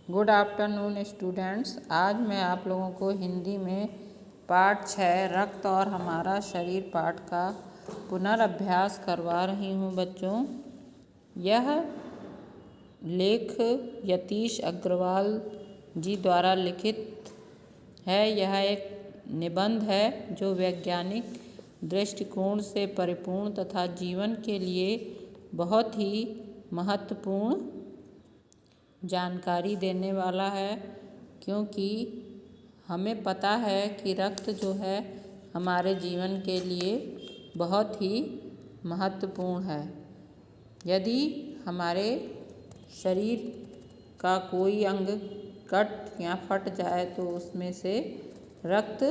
Good afternoon students. आज मैं आप लोगों को हिंदी में पाठ 6 रक्त और हमारा शरीर पाठ का पुनर्अभ्यास करवा रही हूँ बच्चों। यह लेख यतीश अग्रवाल जी द्वारा लिखित है। यह एक निबंध है जो वैज्ञानिक दृष्टिकोण से परिपूर्ण तथा जीवन के लिए बहुत ही महत्वपूर्ण जानकारी देने वाला है, क्योंकि हमें पता है कि रक्त जो है हमारे जीवन के लिए बहुत ही महत्वपूर्ण है। यदि हमारे शरीर का कोई अंग कट या फट जाए तो उसमें से रक्त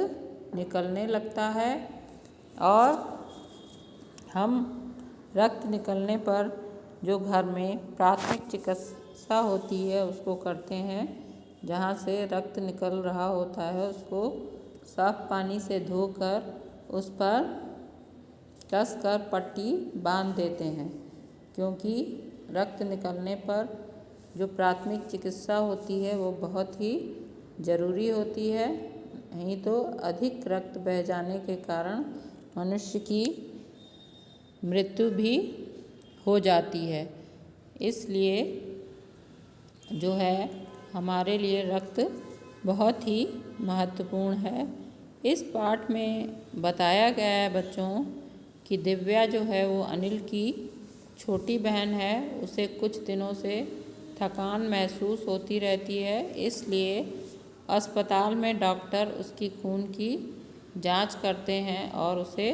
निकलने लगता है और हम रक्त निकलने पर जो घर में प्राथमिक चिकित्सा होती है उसको करते हैं। जहाँ से रक्त निकल रहा होता है उसको साफ पानी से धोकर उस पर कसकर पट्टी बांध देते हैं, क्योंकि रक्त निकलने पर जो प्राथमिक चिकित्सा होती है वो बहुत ही ज़रूरी होती है। नहीं तो अधिक रक्त बह जाने के कारण मनुष्य की मृत्यु भी हो जाती है। इसलिए जो है हमारे लिए रक्त बहुत ही महत्वपूर्ण है। इस पाठ में बताया गया है बच्चों कि दिव्या जो है वो अनिल की छोटी बहन है। उसे कुछ दिनों से थकान महसूस होती रहती है, इसलिए अस्पताल में डॉक्टर उसकी खून की जांच करते हैं और उसे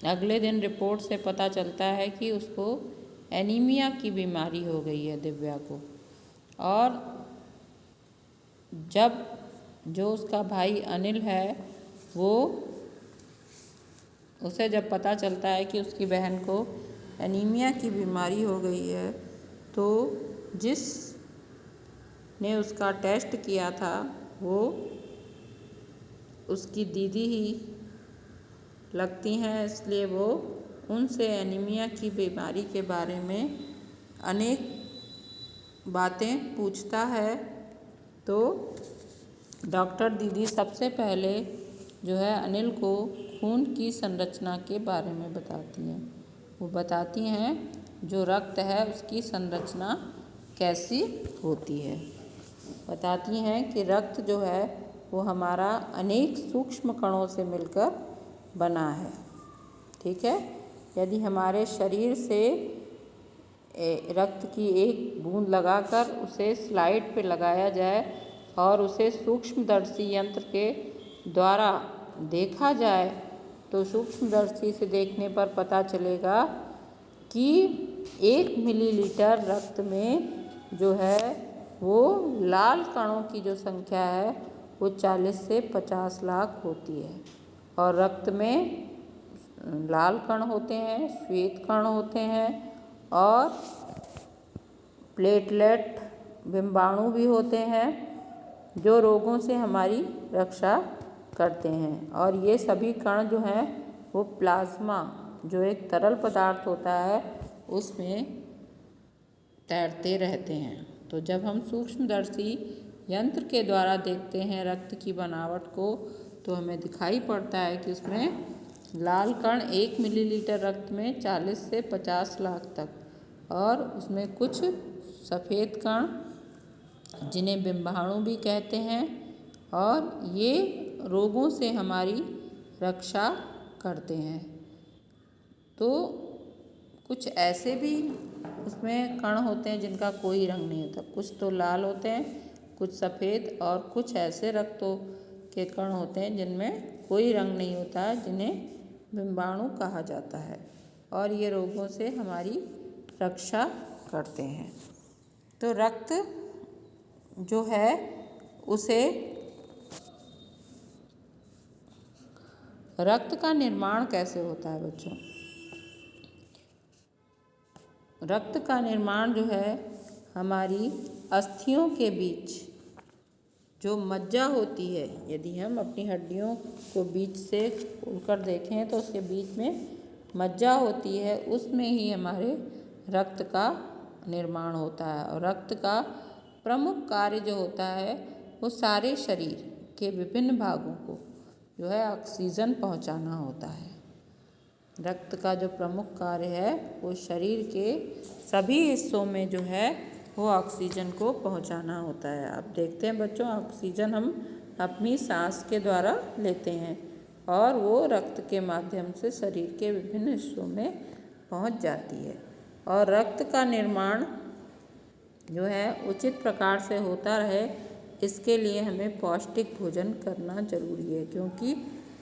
अगले दिन रिपोर्ट से पता चलता है कि उसको एनीमिया की बीमारी हो गई है दिव्या को। और जब जो उसका भाई अनिल है वो उसे जब पता चलता है कि उसकी बहन को एनीमिया की बीमारी हो गई है, तो जिसने उसका टेस्ट किया था वो उसकी दीदी ही लगती हैं। इसलिए वो उनसे एनीमिया की बीमारी के बारे में अनेक बातें पूछता है। तो डॉक्टर दीदी सबसे पहले जो है अनिल को खून की संरचना के बारे में बताती हैं। वो बताती हैं जो रक्त है उसकी संरचना कैसी होती है। बताती हैं कि रक्त जो है वो हमारा अनेक सूक्ष्म कणों से मिलकर बना है। ठीक है, यदि हमारे शरीर से रक्त की एक बूंद लगाकर उसे स्लाइड पे लगाया जाए और उसे सूक्ष्मदर्शी यंत्र के द्वारा देखा जाए तो सूक्ष्मदर्शी से देखने पर पता चलेगा कि 1 मिलीलीटर रक्त में जो है वो लाल कणों की जो संख्या है वो 40 से 50 लाख होती है। और रक्त में लाल कण होते हैं, श्वेत कण होते हैं और प्लेटलेट बिंबाणु भी होते हैं जो रोगों से हमारी रक्षा करते हैं। और ये सभी कण जो हैं वो प्लाज्मा जो एक तरल पदार्थ होता है उसमें तैरते रहते हैं। तो जब हम सूक्ष्मदर्शी यंत्र के द्वारा देखते हैं रक्त की बनावट को तो हमें दिखाई पड़ता है कि उसमें लाल कण 1 मिलीलीटर रक्त में 40 से 50 लाख तक, और उसमें कुछ सफ़ेद कण जिन्हें बिंबाणु भी कहते हैं, और ये रोगों से हमारी रक्षा करते हैं। तो कुछ ऐसे भी उसमें कण होते हैं जिनका कोई रंग नहीं होता, कुछ तो लाल होते हैं, कुछ सफ़ेद, और कुछ ऐसे रक्तों के कण होते हैं जिनमें कोई रंग नहीं होता है, जिन्हें बिंबाणु कहा जाता है, और ये रोगों से हमारी रक्षा करते हैं। तो रक्त जो है उसे रक्त का निर्माण कैसे होता है बच्चों? रक्त का निर्माण जो है हमारी अस्थियों के बीच जो मज्जा होती है, यदि हम अपनी हड्डियों को बीच से खोलकर देखें तो उसके बीच में मज्जा होती है, उसमें ही हमारे रक्त का निर्माण होता है। और रक्त का प्रमुख कार्य जो होता है वो सारे शरीर के विभिन्न भागों को जो है ऑक्सीजन पहुंचाना होता है। रक्त का जो प्रमुख कार्य है वो शरीर के सभी हिस्सों में जो है वो ऑक्सीजन को पहुंचाना होता है। अब देखते हैं बच्चों, ऑक्सीजन हम अपनी सांस के द्वारा लेते हैं और वो रक्त के माध्यम से शरीर के विभिन्न हिस्सों में पहुंच जाती है। और रक्त का निर्माण जो है उचित प्रकार से होता रहे, इसके लिए हमें पौष्टिक भोजन करना जरूरी है, क्योंकि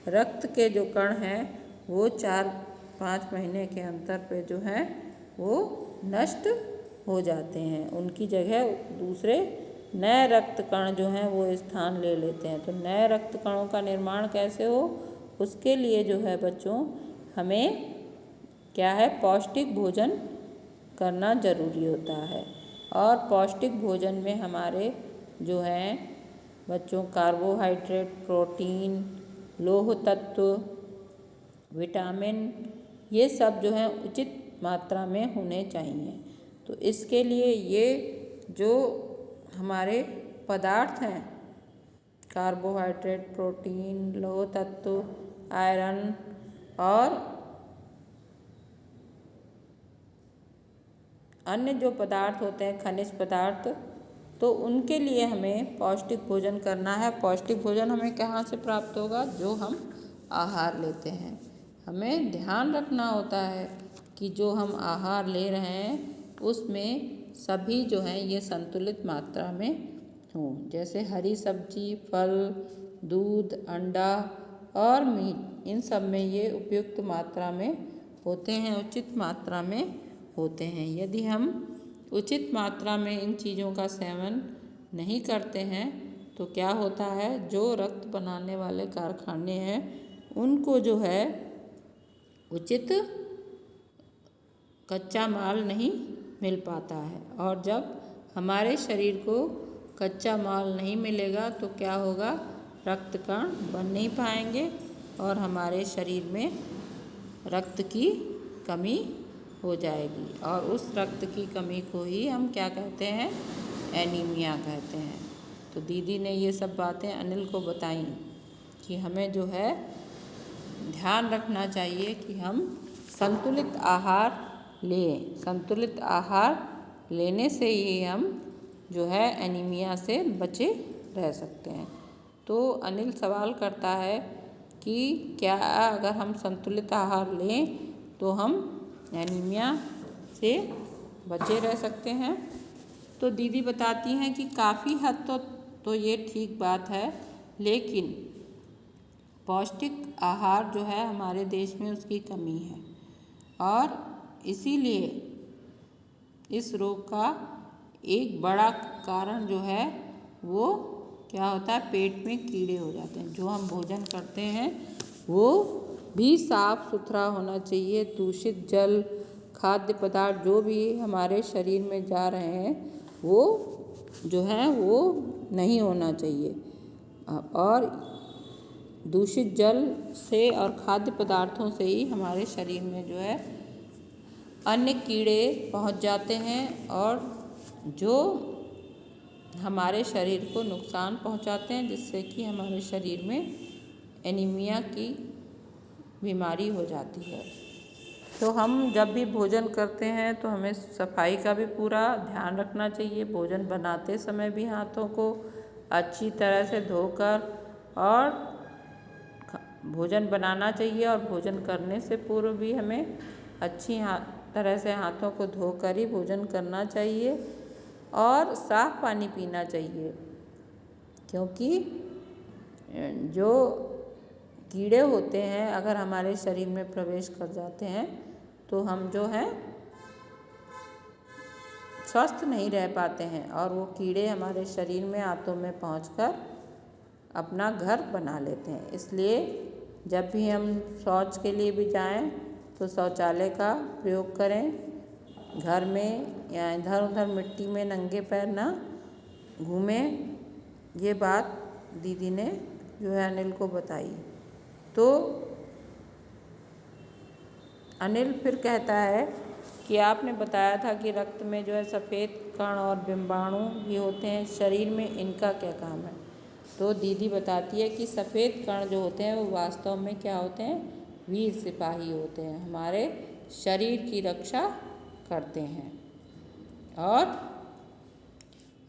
रक्त के जो कण हैं वो 4-5 महीने के अंतर पे जो है वो नष्ट हो जाते हैं। उनकी जगह दूसरे नए रक्त कण जो हैं वो स्थान ले लेते हैं। तो नए रक्त कणों का निर्माण कैसे हो, उसके लिए जो है बच्चों हमें क्या है, पौष्टिक भोजन करना जरूरी होता है। और पौष्टिक भोजन में हमारे जो हैं बच्चों कार्बोहाइड्रेट, प्रोटीन, लौह तत्व, विटामिन, ये सब जो हैं उचित मात्रा में होने चाहिए। तो इसके लिए ये जो हमारे पदार्थ हैं, कार्बोहाइड्रेट, प्रोटीन, लौह तत्व, आयरन और अन्य जो पदार्थ होते हैं, खनिज पदार्थ, तो उनके लिए हमें पौष्टिक भोजन करना है। पौष्टिक भोजन हमें कहाँ से प्राप्त होगा, जो हम आहार लेते हैं। हमें ध्यान रखना होता है कि जो हम आहार ले रहे हैं उसमें सभी जो हैं ये संतुलित मात्रा में हों। जैसे हरी सब्जी, फल, दूध, अंडा और मीट, इन सब में ये उपयुक्त मात्रा में होते हैं, उचित मात्रा में होते हैं। यदि हम उचित मात्रा में इन चीज़ों का सेवन नहीं करते हैं तो क्या होता है, जो रक्त बनाने वाले कारखाने हैं उनको जो है उचित कच्चा माल नहीं मिल पाता है। और जब हमारे शरीर को कच्चा माल नहीं मिलेगा तो क्या होगा, रक्त कण बन नहीं पाएंगे और हमारे शरीर में रक्त की कमी हो जाएगी। और उस रक्त की कमी को ही हम क्या कहते हैं, एनीमिया कहते हैं। तो दीदी ने ये सब बातें अनिल को बताई कि हमें जो है ध्यान रखना चाहिए कि हम संतुलित आहार लें। संतुलित आहार लेने से ही हम जो है एनीमिया से बचे रह सकते हैं। तो अनिल सवाल करता है कि क्या अगर हम संतुलित आहार लें तो हम एनीमिया से बचे रह सकते हैं। तो दीदी बताती हैं कि काफ़ी हद तो ये ठीक बात है, लेकिन पौष्टिक आहार जो है हमारे देश में उसकी कमी है और इसीलिए इस रोग का एक बड़ा कारण जो है वो क्या होता है, पेट में कीड़े हो जाते हैं। जो हम भोजन करते हैं वो भी साफ सुथरा होना चाहिए। दूषित जल, खाद्य पदार्थ जो भी हमारे शरीर में जा रहे हैं वो जो है वो नहीं होना चाहिए। और दूषित जल से और खाद्य पदार्थों से ही हमारे शरीर में जो है अन्य कीड़े पहुंच जाते हैं और जो हमारे शरीर को नुकसान पहुंचाते हैं, जिससे कि हमारे शरीर में एनीमिया की बीमारी हो जाती है। तो हम जब भी भोजन करते हैं तो हमें सफाई का भी पूरा ध्यान रखना चाहिए। भोजन बनाते समय भी हाथों को अच्छी तरह से धोकर और भोजन बनाना चाहिए और भोजन करने से पूर्व भी हमें अच्छी तरह से हाथों को धोकर ही भोजन करना चाहिए और साफ पानी पीना चाहिए, क्योंकि जो कीड़े होते हैं अगर हमारे शरीर में प्रवेश कर जाते हैं तो हम जो हैं स्वस्थ नहीं रह पाते हैं और वो कीड़े हमारे शरीर में आंतों में पहुंचकर अपना घर बना लेते हैं। इसलिए जब भी हम शौच के लिए भी जाएं तो शौचालय का प्रयोग करें। घर में या इधर उधर मिट्टी में नंगे पैर ना घूमें। ये बात दीदी ने जो है अनिल को बताई। तो अनिल फिर कहता है कि आपने बताया था कि रक्त में जो है सफ़ेद कण और बिंबाणु भी होते हैं, शरीर में इनका क्या काम है? तो दीदी बताती है कि सफ़ेद कण जो होते हैं वो वास्तव में क्या होते हैं? वीर सिपाही होते हैं, हमारे शरीर की रक्षा करते हैं और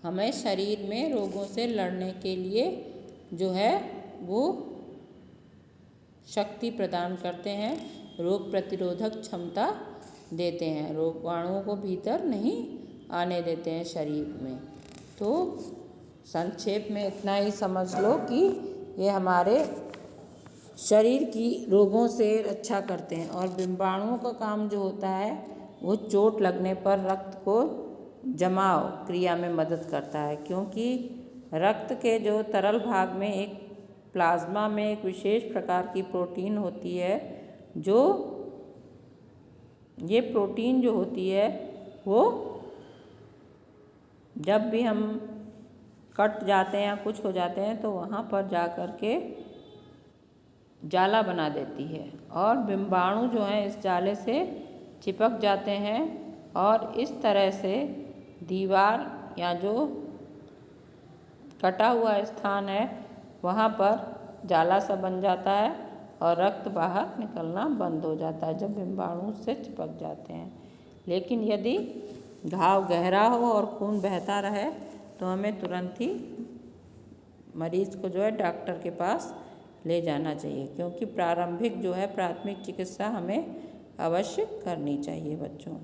हमें शरीर में रोगों से लड़ने के लिए जो है वो शक्ति प्रदान करते हैं, रोग प्रतिरोधक क्षमता देते हैं, रोगाणुओं को भीतर नहीं आने देते हैं शरीर में। तो संक्षेप में इतना ही समझ लो कि ये हमारे शरीर की रोगों से रक्षा करते हैं और बिंबाणुओं का काम जो होता है वो चोट लगने पर रक्त को जमाव क्रिया में मदद करता है, क्योंकि रक्त के जो तरल भाग में एक प्लाज्मा में एक विशेष प्रकार की प्रोटीन होती है, जो ये प्रोटीन जो होती है वो जब भी हम कट जाते हैं या कुछ हो जाते हैं तो वहाँ पर जा कर के जाला बना देती है और बिंबाणु जो हैं इस जाले से चिपक जाते हैं और इस तरह से दीवार या जो कटा हुआ स्थान है वहाँ पर जाला सा बन जाता है और रक्त बाहर निकलना बंद हो जाता है जब बिंबाणु से चिपक जाते हैं। लेकिन यदि घाव गहरा हो और खून बहता रहे तो हमें तुरंत ही मरीज़ को जो है डॉक्टर के पास ले जाना चाहिए, क्योंकि प्रारंभिक जो है प्राथमिक चिकित्सा हमें अवश्य करनी चाहिए बच्चों।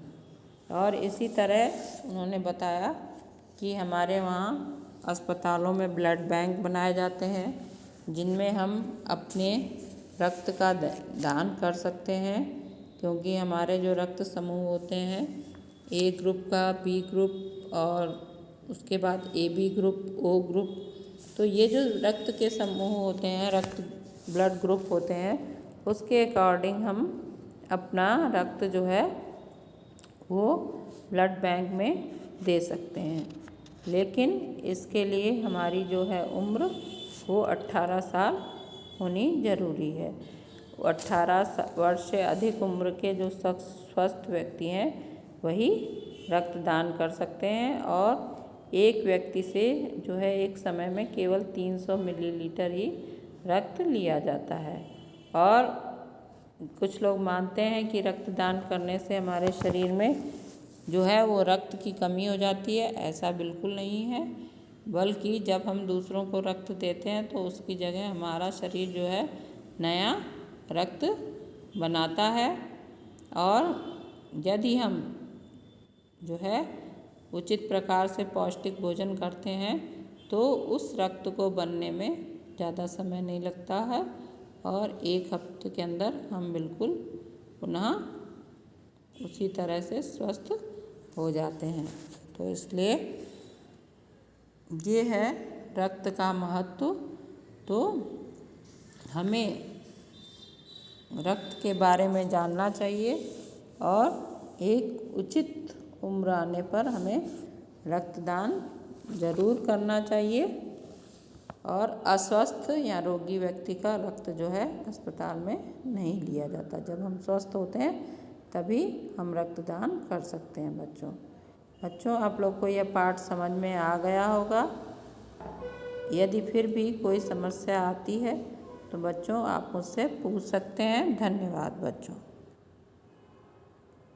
और इसी तरह उन्होंने बताया कि हमारे वहाँ अस्पतालों में ब्लड बैंक बनाए जाते हैं जिनमें हम अपने रक्त का दान कर सकते हैं, क्योंकि हमारे जो रक्त समूह होते हैं ए ग्रुप का, बी ग्रुप और उसके बाद AB ग्रुप, O ग्रुप, तो ये जो रक्त के समूह होते हैं, रक्त ब्लड ग्रुप होते हैं, उसके अकॉर्डिंग हम अपना रक्त जो है वो ब्लड बैंक में दे सकते हैं। लेकिन इसके लिए हमारी जो है उम्र वो 18 साल होनी ज़रूरी है। 18 वर्ष से अधिक उम्र के जो स्वस्थ व्यक्ति हैं वही रक्तदान कर सकते हैं और एक व्यक्ति से जो है एक समय में केवल 300 मिलीलीटर ही रक्त लिया जाता है। और कुछ लोग मानते हैं कि रक्तदान करने से हमारे शरीर में जो है वो रक्त की कमी हो जाती है। ऐसा बिल्कुल नहीं है, बल्कि जब हम दूसरों को रक्त देते हैं तो उसकी जगह हमारा शरीर जो है नया रक्त बनाता है। और यदि हम जो है उचित प्रकार से पौष्टिक भोजन करते हैं तो उस रक्त को बनने में ज़्यादा समय नहीं लगता है और एक हफ्ते के अंदर हम बिल्कुल पुनः उसी तरह से स्वस्थ हो जाते हैं। तो इसलिए ये है रक्त का महत्व। तो हमें रक्त के बारे में जानना चाहिए और एक उचित उम्र आने पर हमें रक्तदान ज़रूर करना चाहिए। और अस्वस्थ या रोगी व्यक्ति का रक्त जो है अस्पताल में नहीं लिया जाता। जब हम स्वस्थ होते हैं तभी हम रक्तदान कर सकते हैं। बच्चों आप लोग को यह पाठ समझ में आ गया होगा। यदि फिर भी कोई समस्या आती है तो बच्चों आप मुझसे पूछ सकते हैं। धन्यवाद बच्चों।